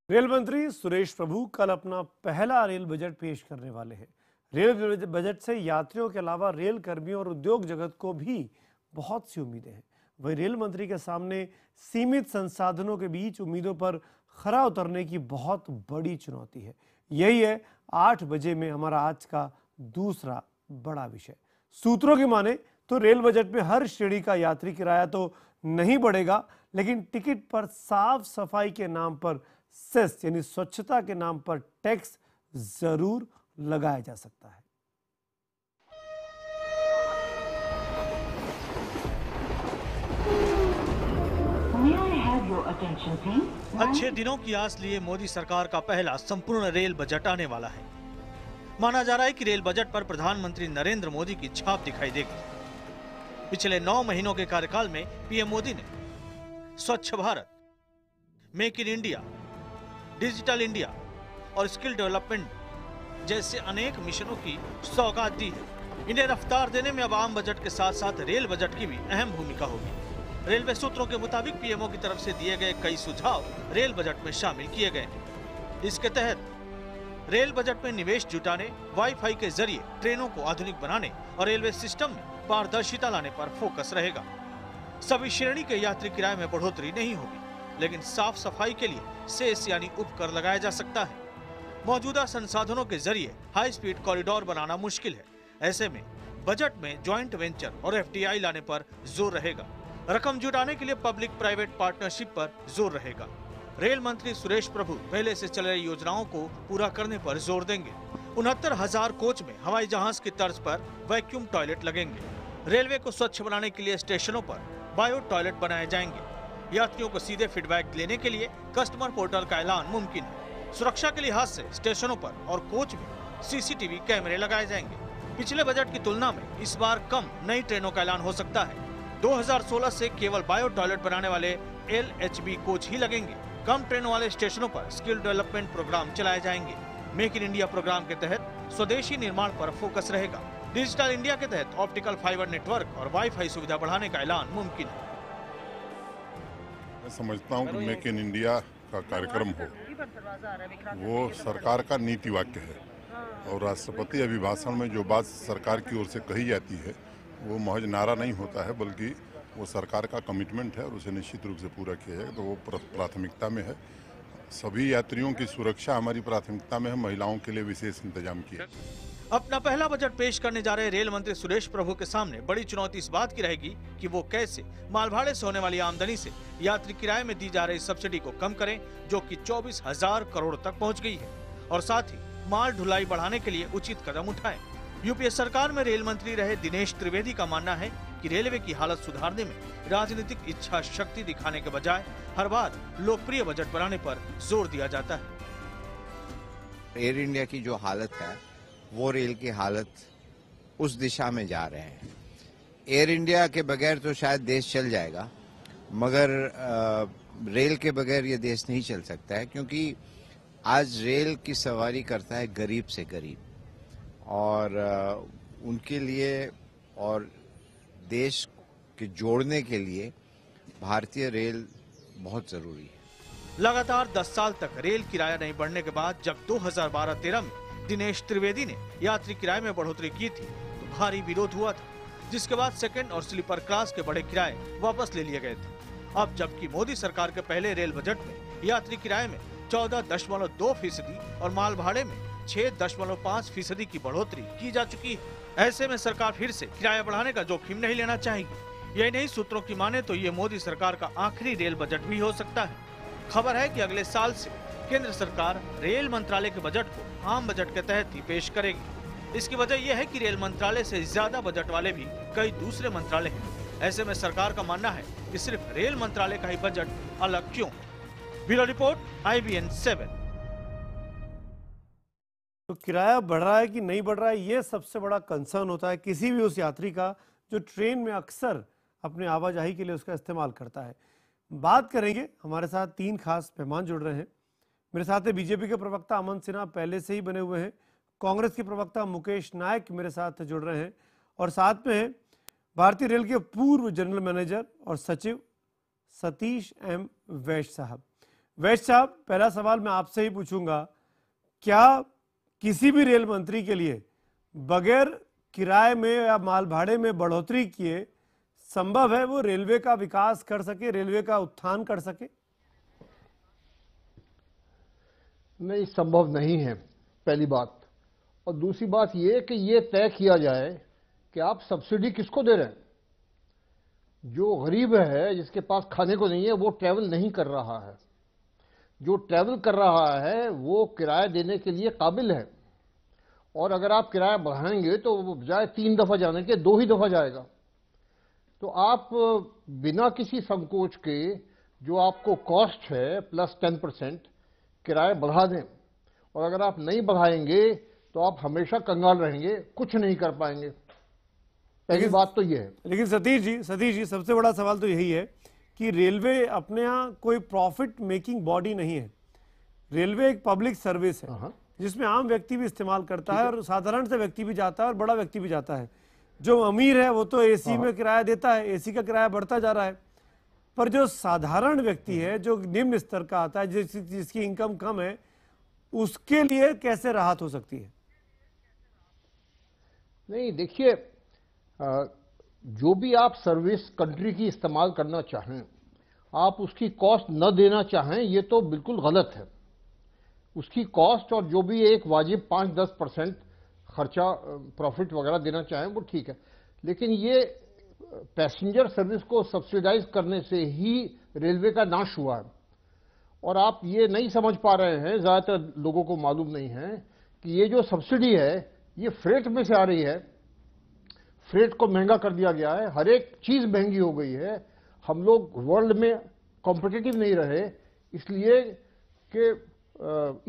Rail मंत्री सुरेश प्रभु कल अपना पहला रेल बजट पेश करने वाले हैं। रेल बजट से यात्रियों के अलावा रेल कर्मियों और उद्योग जगत को भी बहुत सी उम्मीदें हैं। वही रेल मंत्री के सामने सीमित संसाधनों के बीच उम्मीदों पर खरा उतरने की बहुत बड़ी चुनौती है। यही है 8 बजे में हमारा आज का दूसरा बड़ा विषय। सूत्रों की माने तो रेल बजट में हर श्रेणी का यात्री किराया तो नहीं बढ़ेगा, लेकिन टिकट पर साफ सफाई के नाम पर सेस यानी स्वच्छता के नाम पर टैक्स जरूर लगाया जा सकता है। अच्छे दिनों की आस लिए मोदी सरकार का पहला संपूर्ण रेल बजट आने वाला है। माना जा रहा है कि रेल बजट पर प्रधानमंत्री नरेंद्र मोदी की छाप दिखाई देगी। पिछले 9 महीनों के कार्यकाल में पीएम मोदी ने स्वच्छ Bharat, make in India, digital India और स्किल डेवलपमेंट जैसे अनेक मिशनों की सौगात दी है। इन्हें रफ्तार देने में अब आम बजट के साथ साथ रेल बजट की भी अहम भूमिका होगी। रेलवे सूत्रों के मुताबिक पीएमओ की तरफ से दिए गए कई सुझाव रेल बजट में शामिल किए गए हैं। इसके तहत रेल बजट में निवेश जुटाने, वाईफाई के जरिए ट्रेनों को आधुनिक बनाने और रेलवे सिस्टम में पारदर्शिता लाने पर फोकस रहेगा। सभी श्रेणी के यात्री किराए में बढ़ोतरी नहीं होगी, लेकिन साफ सफाई के लिए सेस यानी उपकर लगाया जा सकता है। मौजूदा संसाधनों के जरिए हाई स्पीड कॉरिडोर बनाना मुश्किल है। ऐसे में बजट में ज्वाइंट वेंचर और एफडीआई लाने पर जोर रहेगा। रकम जुटाने के लिए पब्लिक प्राइवेट पार्टनरशिप पर जोर रहेगा। रेल मंत्री सुरेश प्रभु पहले से चल रही योजनाओं को पूरा करने पर जोर देंगे। 69,000 कोच में हवाई जहाज की तर्ज पर वैक्यूम टॉयलेट लगेंगे। रेलवे को स्वच्छ बनाने के लिए स्टेशनों पर बायो टॉयलेट बनाए जाएंगे। यात्रियों को सीधे फीडबैक लेने के लिए कस्टमर पोर्टल का ऐलान मुमकिन है। सुरक्षा के लिहाज से स्टेशनों पर और कोच में सीसीटीवी कैमरे लगाए जाएंगे। पिछले बजट की तुलना में इस बार कम नई ट्रेनों का ऐलान हो सकता है। 2016 से केवल बायो टॉयलेट बनाने वाले LHB कोच ही लगेंगे। कम ट्रेनों वाले स्टेशनों पर स्किल डेवलपमेंट प्रोग्राम चलाए जाएंगे। मेक इन इंडिया प्रोग्राम के तहत स्वदेशी निर्माण पर फोकस रहेगा। डिजिटल इंडिया के तहत ऑप्टिकल फाइबर नेटवर्क और वाईफाई सुविधा बढ़ाने का ऐलान मुमकिन है। मैं समझता हूँ कि मेक इन इंडिया का कार्यक्रम हो वो सरकार का नीति वाक्य है और राष्ट्रपति अभिभाषण में जो बात सरकार की ओर से कही जाती है वो महज नारा नहीं होता है, बल्कि वो सरकार का कमिटमेंट है और उसे निश्चित रूप से पूरा किया जाएगा। तो वो प्राथमिकता में है। सभी यात्रियों की सुरक्षा हमारी प्राथमिकता में है। महिलाओं के लिए विशेष इंतजाम किया। अपना पहला बजट पेश करने जा रहे रेल मंत्री सुरेश प्रभु के सामने बड़ी चुनौती इस बात की रहेगी कि वो कैसे माल भाड़े से होने वाली आमदनी से यात्री किराए में दी जा रही सब्सिडी को कम करें, जो कि 24,000 करोड़ तक पहुंच गई है, और साथ ही माल ढुलाई बढ़ाने के लिए उचित कदम उठाएं। यूपीए सरकार में रेल मंत्री रहे दिनेश त्रिवेदी का मानना है कि रेलवे की हालत सुधारने में राजनीतिक इच्छा शक्ति दिखाने के बजाय हर बार लोकप्रिय बजट बनाने पर जोर दिया जाता है। एयर इंडिया की जो हालत है वो रेल की हालत उस दिशा में जा रहे हैं। एयर इंडिया के बगैर तो शायद देश चल जाएगा, मगर रेल के बगैर ये देश नहीं चल सकता है, क्योंकि आज रेल की सवारी करता है गरीब से गरीब, और उनके लिए और देश के जोड़ने के लिए भारतीय रेल बहुत जरूरी है। लगातार 10 साल तक रेल किराया नहीं बढ़ने के बाद जब 2012-13 में दिनेश त्रिवेदी ने यात्री किराए में बढ़ोतरी की थी तो भारी विरोध हुआ था, जिसके बाद सेकंड और स्लीपर क्लास के बड़े किराए वापस ले लिए गए थे। अब जबकि मोदी सरकार के पहले रेल बजट में यात्री किराए में 14.2% और माल भाड़े में 6.5% की बढ़ोतरी की जा चुकी है। ऐसे में सरकार फिर से किराया बढ़ाने का जोखिम नहीं लेना चाहेगी। यही नहीं, सूत्रों की माने तो ये मोदी सरकार का आखिरी रेल बजट भी हो सकता है। खबर है कि अगले साल से केंद्र सरकार रेल मंत्रालय के बजट को आम बजट के तहत ही पेश करेगी। इसकी वजह यह है कि रेल मंत्रालय से ज्यादा बजट वाले भी कई दूसरे मंत्रालय हैं। ऐसे में सरकार का मानना है कि सिर्फ रेल मंत्रालय का ही बजट अलग क्यों। Bureau report, IBN 7। तो किराया बढ़ रहा है कि नहीं बढ़ रहा है, ये सबसे बड़ा कंसर्न होता है किसी भी उस यात्री का जो ट्रेन में अक्सर अपने आवाजाही के लिए उसका इस्तेमाल करता है। बात करेंगे, हमारे साथ 3 खास मेहमान जुड़ रहे हैं। मेरे साथ है बीजेपी के प्रवक्ता अमन सिन्हा, पहले से ही बने हुए हैं। कांग्रेस के प्रवक्ता मुकेश नायक मेरे साथ जुड़ रहे हैं, और साथ में है भारतीय रेल के पूर्व जनरल मैनेजर और सचिव सतीश M वैश्य साहब। वैश्य साहब, पहला सवाल मैं आपसे ही पूछूंगा, क्या किसी भी रेल मंत्री के लिए बगैर किराए में या माल भाड़े में बढ़ोतरी किए संभव है वो रेलवे का विकास कर सके, रेलवे का उत्थान कर सके? नहीं, संभव नहीं है, पहली बात। और दूसरी बात ये कि ये तय किया जाए कि आप सब्सिडी किसको दे रहे हैं। जो गरीब है, जिसके पास खाने को नहीं है, वो ट्रैवल नहीं कर रहा है। जो ट्रैवल कर रहा है वो किराया देने के लिए काबिल है, और अगर आप किराया बढ़ाएंगे तो वो बजाय 3 दफ़ा जाने के 2 ही दफ़ा जाएगा। तो आप बिना किसी संकोच के जो आपको कॉस्ट है प्लस 10% किराया बढ़ा दें, और अगर आप नहीं बढ़ाएंगे तो आप हमेशा कंगाल रहेंगे, कुछ नहीं कर पाएंगे। पहली बात तो ये है। लेकिन सतीश जी, सबसे बड़ा सवाल तो यही है कि रेलवे अपने यहाँ कोई प्रॉफिट मेकिंग बॉडी नहीं है। रेलवे एक पब्लिक सर्विस है जिसमें आम व्यक्ति भी इस्तेमाल करता है और साधारण से व्यक्ति भी जाता है और बड़ा व्यक्ति भी जाता है। जो अमीर है वो तो एसी में किराया देता है, एसी का किराया बढ़ता जा रहा है, पर जो साधारण व्यक्ति है, जो निम्न स्तर का आता है, जिसकी इनकम कम है, उसके लिए कैसे राहत हो सकती है? नहीं, देखिए, जो भी आप सर्विस कंट्री की इस्तेमाल करना चाहें, आप उसकी कॉस्ट न देना चाहें, ये तो बिल्कुल गलत है। उसकी कॉस्ट और जो भी एक वाजिब 5-10% खर्चा प्रॉफिट वगैरह देना चाहें वो ठीक है, लेकिन ये पैसेंजर सर्विस को सब्सिडाइज करने से ही रेलवे का नाश हुआ है। और आप ये नहीं समझ पा रहे हैं, ज़्यादातर लोगों को मालूम नहीं है कि ये जो सब्सिडी है ये फ्रेट में से आ रही है। फ्रेट को महंगा कर दिया गया है, हर एक चीज़ महंगी हो गई है। हम लोग वर्ल्ड में कॉम्पिटिटिव नहीं रहे, इसलिए कि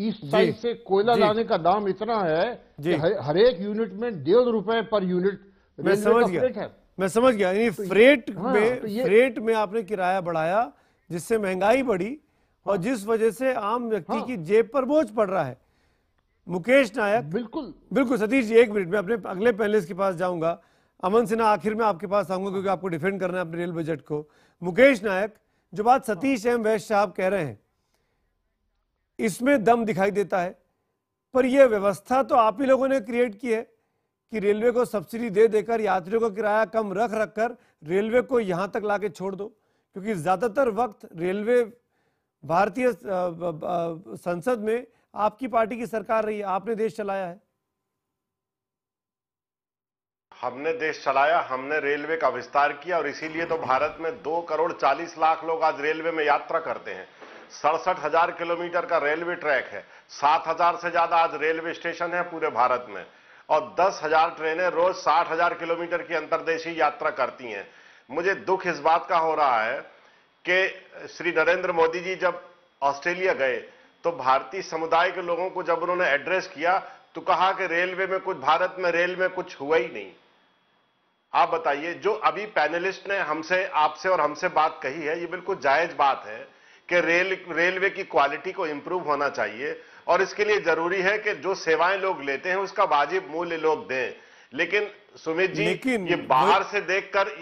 ईस्ट साइड से कोयला लाने का दाम इतना है कि हर एक यूनिट में 1.5 रुपए पर यूनिट रेलवे का है। मैं समझ गया। यानी फ्रेट में आपने किराया बढ़ाया, जिससे महंगाई बढ़ी और जिस वजह से आम व्यक्ति की जेब पर बोझ पड़ रहा है। मुकेश नायक, बिल्कुल सतीश जी, 1 मिनट में अपने अगले पैनलिस्ट के पास जाऊंगा। अमन सिन्हा, आखिर में आपके पास आऊंगा क्योंकि आपको डिफेंड करना है अपने रेल बजट को। मुकेश नायक, जो बात सतीश एम वैश्य साहब कह रहे हैं, इसमें दम दिखाई देता है, पर यह व्यवस्था तो आप ही लोगों ने क्रिएट की है कि रेलवे को सब्सिडी दे देकर यात्रियों का किराया कम रख कर रेलवे को यहां तक लाके छोड़ दो, क्योंकि ज्यादातर वक्त रेलवे भारतीय संसद में आपकी पार्टी की सरकार रही है, आपने देश चलाया है। हमने देश चलाया, हमने रेलवे का विस्तार किया, और इसीलिए तो भारत में 2,40,00,000 लोग आज रेलवे में यात्रा करते हैं। 67,000 किलोमीटर का रेलवे ट्रैक है, 7,000 से ज्यादा आज रेलवे स्टेशन है पूरे भारत में, और 10,000 ट्रेनें रोज 60,000 किलोमीटर की अंतर्देशीय यात्रा करती हैं। मुझे दुख इस बात का हो रहा है कि श्री नरेंद्र मोदी जी जब ऑस्ट्रेलिया गए तो भारतीय समुदाय के लोगों को जब उन्होंने एड्रेस किया तो कहा कि रेलवे में कुछ, भारत में रेल में कुछ हुआ ही नहीं। आप बताइए, जो अभी पैनलिस्ट ने हमसे, आपसे और हमसे बात कही है, ये बिल्कुल जायज बात है कि रेलवे की क्वालिटी को इंप्रूव होना चाहिए, और इसके लिए जरूरी है कि जो सेवाएं लोग लेते हैं उसका वाजिब मूल्य लोग दें। लेकिन सुमित जी, ये बाहर से देखकर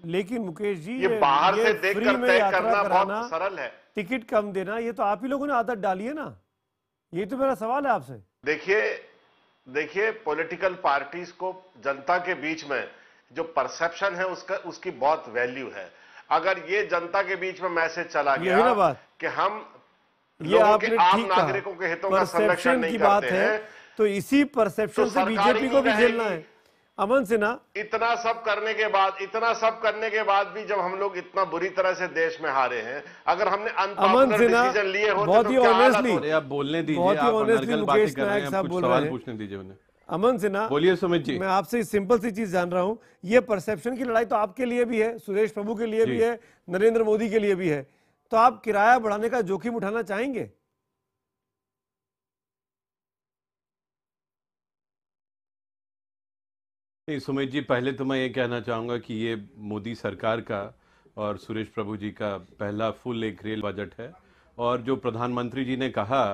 लेकिन मुकेश जी, ये बाहर से देखकर तय करना बहुत सरल है। टिकट कम देना, ये तो आप ही लोगों ने आदत डाली है ना। ये तो मेरा सवाल है आपसे। देखिए पॉलिटिकल पार्टीज को जनता के बीच में जो परसेप्शन है उसकी बहुत वैल्यू है। अगर ये जनता के बीच में मैसेज चला गया कि हम लोगों के, आम नागरिकों के हितों का संरक्षण नहीं करते हैं, तो इसी परसेप्शन से बीजेपी को भी झेलना है। अमन सिन्हा, इतना सब करने के बाद भी जब हम लोग इतना बुरी तरह से देश में हारे हैं, अगर हमने अनपॉपुलर डिसीजन लिए होते बहुत ही ऑनेस्टली, आप बोलने दीजिए, बहुत ही ऑनेस्टली मुकेश नायक साहब बोल रहे हैं, पूछने दीजिए उन्हें। अमन सिन्हा, बोलिए सुमित जी। मैं आपसे सिंपल सी चीज जान रहा हूं, ये परसेप्शन की लड़ाई तो आपके लिए भी है, सुरेश प्रभु के लिए भी है, नरेंद्र मोदी के लिए भी है, तो आप किराया बढ़ाने का जोखिम उठाना चाहेंगे? नहीं सुमित जी, पहले तो मैं ये कहना चाहूँगा कि ये मोदी सरकार का और सुरेश प्रभु जी का पहला फुल एक रेल बजट है, और जो प्रधानमंत्री जी ने कहा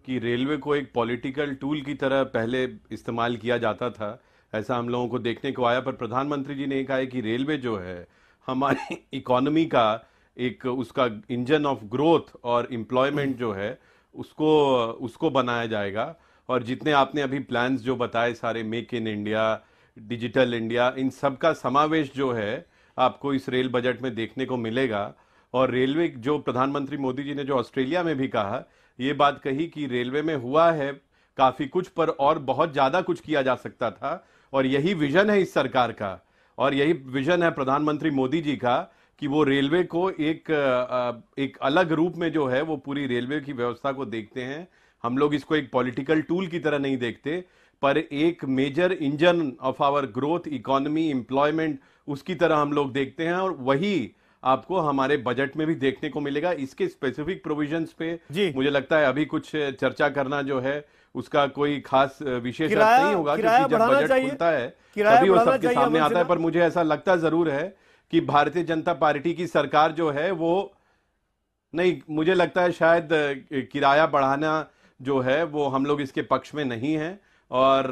कि रेलवे को एक पॉलिटिकल टूल की तरह पहले इस्तेमाल किया जाता था, ऐसा हम लोगों को देखने को आया, पर प्रधानमंत्री जी ने कहा है कि रेलवे जो है हमारी इकोनॉमी का एक उसका इंजन ऑफ ग्रोथ और एम्प्लॉयमेंट जो है उसको बनाया जाएगा। और जितने आपने अभी प्लान्स जो बताए सारे, make in India, digital India, इन सब का समावेश जो है आपको इस रेल बजट में देखने को मिलेगा। और रेलवे, जो प्रधानमंत्री मोदी जी ने जो ऑस्ट्रेलिया में भी कहा, ये बात कही कि रेलवे में हुआ है काफी कुछ, पर और बहुत ज्यादा कुछ किया जा सकता था। और यही विजन है इस सरकार का, और यही विजन है प्रधानमंत्री मोदी जी का कि वो रेलवे को एक अलग रूप में जो है वो पूरी रेलवे की व्यवस्था को देखते हैं। हम लोग इसको एक पॉलिटिकल टूल की तरह नहीं देखते, पर एक major engine of our growth, economy, employment, उसकी तरह हम लोग देखते हैं। और वही आपको हमारे बजट में भी देखने को मिलेगा। इसके स्पेसिफिक प्रोविजंस पे मुझे लगता है अभी कुछ चर्चा करना जो है उसका कोई खास विशेष अर्थ नहीं होगा, क्योंकि जब बजट खुलता है तभी वो सबके सामने आता है। पर मुझे ऐसा लगता जरूर है कि भारतीय जनता पार्टी की सरकार जो है वो नहीं, मुझे लगता है शायद किराया बढ़ाना जो है वो हम लोग इसके पक्ष में नहीं है, और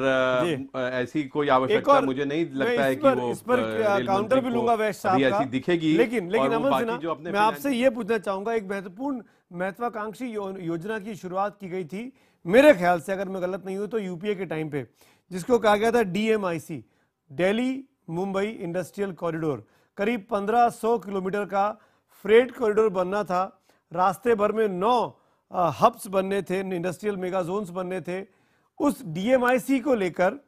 ऐसी कोई आवश्यकता मुझे नहीं लगता है कि वो इस पर काउंटर भी लूंगा वैश्य साहब का, ऐसी दिखेगी। लेकिन अमन सिन्हा, मैं आपसे ये पूछना चाहूंगा, एक महत्वपूर्ण महत्वाकांक्षी योजना की शुरुआत की गई थी मेरे ख्याल से, अगर मैं गलत नहीं हूं तो यूपीए के टाइम पे, जिसको कहा गया था DMIC, Delhi Mumbai industrial corridor. करीब 1500 किलोमीटर का फ्रेट कॉरिडोर बनना था। रास्ते भर में 9 हब्स बनने थे, इंडस्ट्रियल मेगा जोन्स बनने थे। उस DMIC को लेकर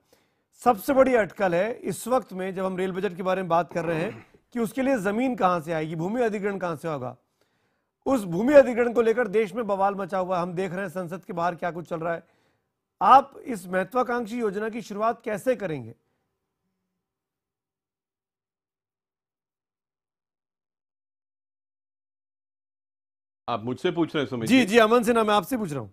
सबसे बड़ी अटकल है इस वक्त में, जब हम रेल बजट के बारे में बात कर रहे हैं, कि उसके लिए जमीन कहां से आएगी, भूमि अधिग्रहण कहां से होगा। उस भूमि अधिग्रहण को लेकर देश में बवाल मचा हुआ, हम देख रहे हैं संसद के बाहर क्या कुछ चल रहा है। आप इस महत्वाकांक्षी योजना की शुरुआत कैसे करेंगे? आप मुझसे पूछ रहे हैं सुमित जी? अमन सिन्हा, मैं आपसे पूछ रहा हूं।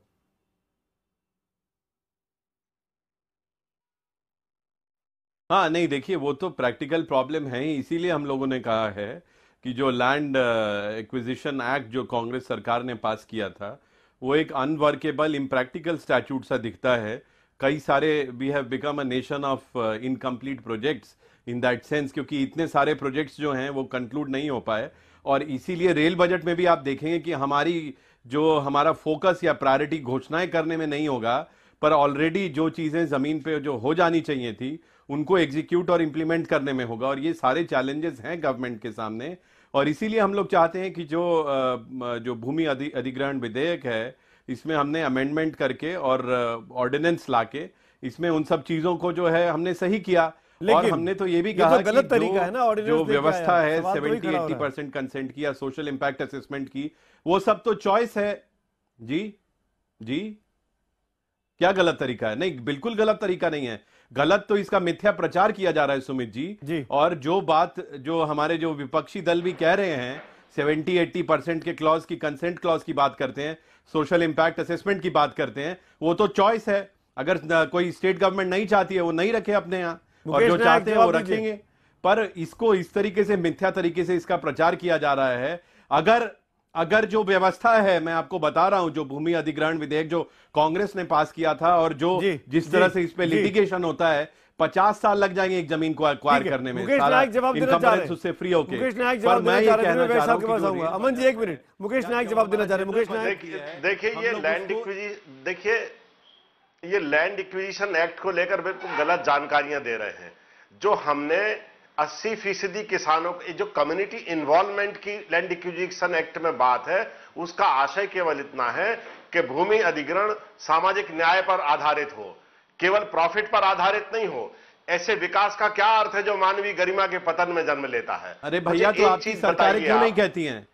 हाँ, नहीं, देखिए वो तो प्रैक्टिकल प्रॉब्लम है ही, इसीलिए हम लोगों ने कहा है कि जो लैंड एक्विजिशन एक्ट जो कांग्रेस सरकार ने पास किया था वो एक अनवर्केबल, इम्प्रैक्टिकल स्टैट्यूट सा दिखता है। कई सारे, we have become a nation of incomplete projects in that sense, क्योंकि इतने सारे प्रोजेक्ट्स जो हैं वो कंक्लूड नहीं हो पाए। और इसीलिए रेल बजट में भी आप देखेंगे कि हमारा फोकस या प्रायोरिटी घोषणाएं करने में नहीं होगा, पर ऑलरेडी जो चीजें जमीन पे जो हो जानी चाहिए थी उनको एग्जीक्यूट और इंप्लीमेंट करने में होगा। और ये सारे चैलेंजेस हैं गवर्नमेंट के सामने, और इसीलिए हम लोग चाहते हैं कि जो भूमि अधिग्रहण विधेयक है, इसमें हमने अमेंडमेंट करके और ऑर्डिनेंस लाके इसमें उन सब चीजों को जो है हमने सही किया। और हमने तो ये भी कहा तो गलत तरीका है ना, जो व्यवस्था है 70-80% कंसेंट की या सोशल इंपैक्ट असेसमेंट की, वो सब तो चॉइस है। जी क्या गलत तरीका है? नहीं, बिल्कुल गलत तरीका नहीं है। गलत तो इसका मिथ्या प्रचार किया जा रहा है सुमित जी। और जो हमारे जो विपक्षी दल भी कह रहे हैं 70-80% के क्लॉज की, कंसेंट क्लॉज की बात करते हैं, सोशल इंपैक्ट असेसमेंट की बात करते हैं, वो तो चॉइस है। अगर कोई स्टेट गवर्नमेंट नहीं चाहती है वो नहीं रखे अपने यहाँ, और जो चाहते हैं वो रखेंगे। पर इसको इस तरीके से, मिथ्या तरीके से इसका प्रचार किया जा रहा है। अगर जो व्यवस्था है, मैं आपको बता रहा हूं, जो भूमि अधिग्रहण विधेयक जो कांग्रेस ने पास किया था, और जिस तरह से इस पे लिटिगेशन होता है, 50 साल लग जाएंगे एक जमीन को एक्वायर करने में, सारा इनकम्बरेंस उससे फ्री होके। पर मैं ये कहना चाह रहा हूं, अमन जी 1 मिनट, मुकेश नायक जवाब देना चाह रहे हैं। मुकेश नायक, देखिए ये लैंड एक्विजिशन एक्ट को लेकर बिल्कुल गलत जानकारियां दे रहे हैं। जो हमने 80% किसानों, जो कम्युनिटी इन्वॉल्वमेंट की लैंड एक्विजिशन एक्ट में बात है, उसका आशय केवल इतना है कि भूमि अधिग्रहण सामाजिक न्याय पर आधारित हो, केवल प्रॉफिट पर आधारित नहीं हो। ऐसे विकास का क्या अर्थ है जो मानवीय गरिमा के पतन में जन्म लेता है? अरे भैया, तो आपकी सरकारें क्यों नहीं कहती हैं?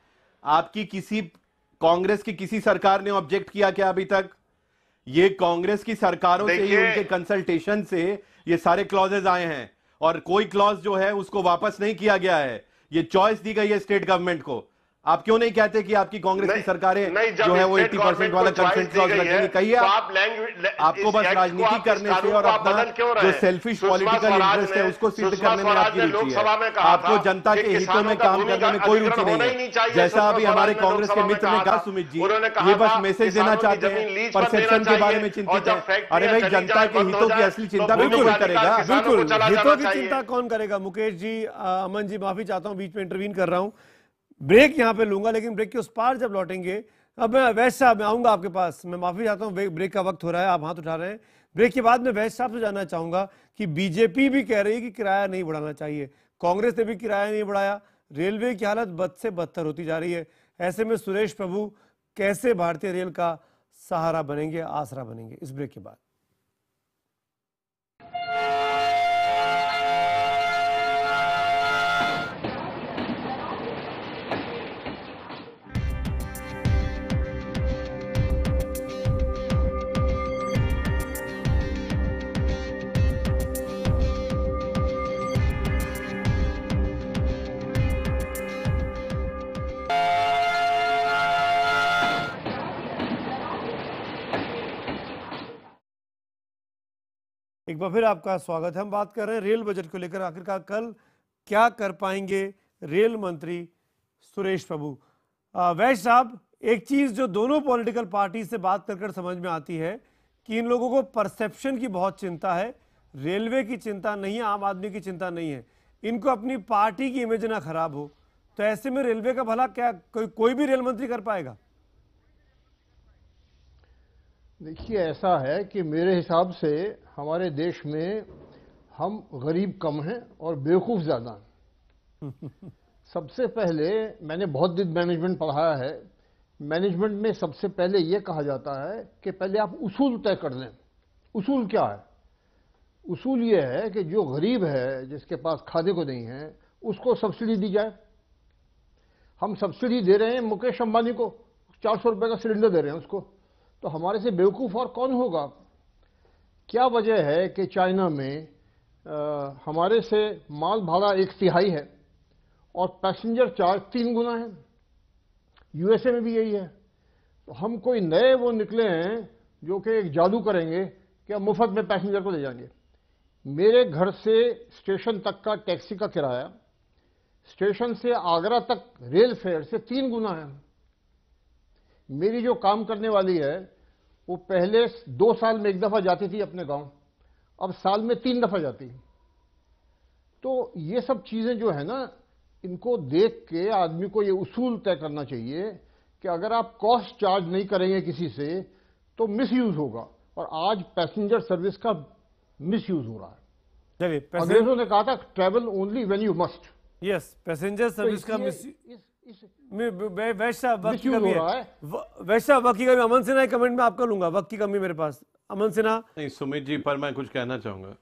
आपकी कांग्रेस की किसी सरकार ने ऑब्जेक्ट किया क्या अभी तक? ये कांग्रेस की सरकारों से ही, उनके कंसल्टेशन से ये सारे क्लॉजेज आए हैं, और कोई क्लॉज जो है उसको वापस नहीं किया गया है। ये चॉइस दी गई है स्टेट गवर्नमेंट को। आप क्यों नहीं कहते कि आपकी कांग्रेस की सरकारें जो है वो 80% वाला कंसेंट क्लॉज रखेंगी? कहिए आपको बस राजनीति करने से और अपना जो सेल्फिश पॉलिटिकल इंटरेस्ट है उसको सिद्ध करने में आपकी रुचि है। आपको जनता के हितों में काम करने में कोई रुचि नहीं है। जैसा अभी हमारे कांग्रेस के मित्र ने कहा सुमित जी, ये बस मैसेज देना चाहते हैं, परसेप्शन के बारे में चिंतित है। अरे भाई, जनता के हितों की असली चिंता भी कोई करेगा? बिल्कुल, हितों की चिंता कौन करेगा? मुकेश जी, अमन जी, माफी चाहता हूं बीच में इंटरवीन कर रहा हूं। ब्रेक यहाँ पे लूंगा, लेकिन ब्रेक के उस पार जब लौटेंगे, अब मैं वैश्य साहब मैं आऊंगा आपके पास, मैं माफी चाहता हूँ, ब्रेक का वक्त हो रहा है, आप हाथ उठा रहे हैं। ब्रेक के बाद मैं वैश्य साहब से जानना चाहूंगा कि बीजेपी भी कह रही है कि किराया नहीं बढ़ाना चाहिए, कांग्रेस ने भी किराया नहीं बढ़ाया, रेलवे की हालत बद से बदतर होती जा रही है। ऐसे में सुरेश प्रभु कैसे भारतीय रेल का सहारा बनेंगे, आसरा बनेंगे? इस ब्रेक के बाद। एक बार फिर आपका स्वागत है। हम बात कर रहे हैं रेल बजट को लेकर, आखिरकार कल क्या कर पाएंगे रेल मंत्री सुरेश प्रभु। वैश्य साहब, एक चीज जो दोनों पॉलिटिकल पार्टी से बात कर समझ में आती है कि इन लोगों को परसेप्शन की बहुत चिंता है, रेलवे की चिंता नहीं है, आम आदमी की चिंता नहीं है, इनको अपनी पार्टी की इमेज ना खराब हो। तो ऐसे में रेलवे का भला क्या कोई भी रेल मंत्री कर पाएगा? देखिए, ऐसा है कि मेरे हिसाब से हमारे देश में हम गरीब कम हैं और बेवकूफ़ ज़्यादा हैं। सबसे पहले, मैंने बहुत दिन मैनेजमेंट पढ़ाया है, मैनेजमेंट में सबसे पहले ये कहा जाता है कि पहले आप उसूल तय कर लें। उसूल क्या है? उसूल ये है कि जो गरीब है, जिसके पास खाने को नहीं है, उसको सब्सिडी दी जाए। हम सब्सिडी दे रहे हैं मुकेश अंबानी को, 400 रुपये का सिलेंडर दे रहे हैं उसको, तो हमारे से बेवकूफ़ और कौन होगा? क्या वजह है कि चाइना में हमारे से माल भाड़ा 1/3 है और पैसेंजर चार्ज 3 गुना है? यूएसए में भी यही है। तो हम कोई नए वो निकले हैं जो कि एक जादू करेंगे कि हम मुफ्त में पैसेंजर को ले जाएंगे। मेरे घर से स्टेशन तक का टैक्सी का किराया स्टेशन से आगरा तक रेल फेयर से 3 गुना है। मेरी जो काम करने वाली है वो पहले 2 साल में 1 दफ़ा जाती थी अपने गांव, अब साल में 3 दफ़ा जाती है। तो ये सब चीज़ें जो है ना, इनको देख के आदमी को ये उसूल तय करना चाहिए कि अगर आप कॉस्ट चार्ज नहीं करेंगे किसी से तो मिसयूज होगा, और आज पैसेंजर सर्विस का मिसयूज हो रहा है। चलिए, अंग्रेजों ने कहा था travel only when you must. Yes, passenger service का वैश्य साहब वक्त की मिसयूज कमी हो रहा है। है। वैश्य साहब वक्त की कमी, अमन सिन्हा के कमेंट में आपका लूंगा, वक्त की कमी मेरे पास। अमन सिन्हा। नहीं, सुमित जी पर मैं कुछ कहना चाहूंगा।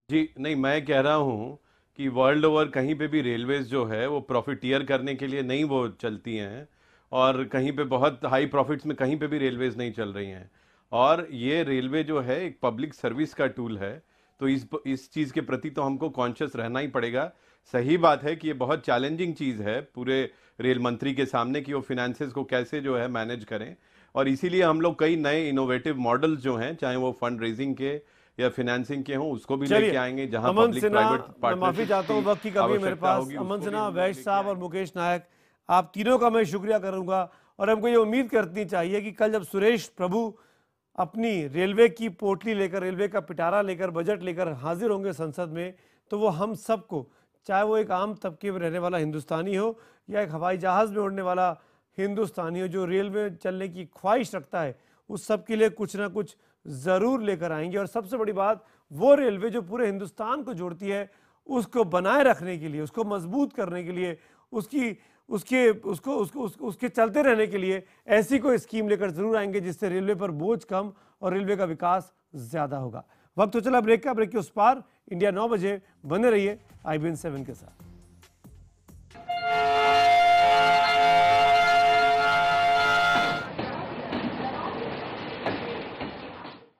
जी नहीं, मैं कह रहा हूं कि वर्ल्ड ओवर कहीं पे भी रेलवेज जो है वो प्रॉफिटियर करने के लिए नहीं वो चलती हैं, और कहीं पे बहुत हाई प्रॉफिट्स में कहीं पे भी रेलवेज नहीं चल रही हैं। और ये रेलवे जो है एक पब्लिक सर्विस का टूल है, तो इस चीज़ के प्रति तो हमको कॉन्शियस रहना ही पड़ेगा। सही बात है कि ये बहुत चैलेंजिंग चीज़ है पूरे रेल मंत्री के सामने कि वो फिनेंसेस को कैसे जो है मैनेज करें, और इसीलिए हम लोग कई नए इनोवेटिव मॉडल्स जो हैं, चाहे वो फंड रेजिंग के या फिनेंसिंग के हों, उसको भी लेके आएंगे जहां पब्लिक प्राइवेट पार्टनरशिप। मैं माफी चाहता हूं, वक्त की कमी मेरे पास। अमन सिन्हा, वैश्य साहब और मुकेश नायक, आप तीनों का मैं शुक्रिया करूंगा, और हमको ये उम्मीद करनी चाहिए कि कल जब सुरेश प्रभु अपनी रेलवे की पोटली लेकर, रेलवे का पिटारा लेकर, बजट लेकर हाजिर होंगे संसद में, तो वो हम सबको, चाहे वो एक आम तबके में रहने वाला हिंदुस्तानी हो या एक हवाई जहाज़ में उड़ने वाला हिंदुस्तानी हो, जो रेल में चलने की ख्वाहिश रखता है, उस सब के लिए कुछ ना कुछ ज़रूर लेकर आएंगे। और सबसे बड़ी बात, वो रेलवे जो पूरे हिंदुस्तान को जोड़ती है, उसको बनाए रखने के लिए, उसको मजबूत करने के लिए, उसके चलते रहने के लिए ऐसी कोई स्कीम लेकर जरूर आएंगे जिससे रेलवे पर बोझ कम और रेलवे का विकास ज्यादा होगा। वक्त तो चला ब्रेक का, ब्रेक के उस पार। इंडिया 9 बजे बने रहिए IBN 7 के साथ।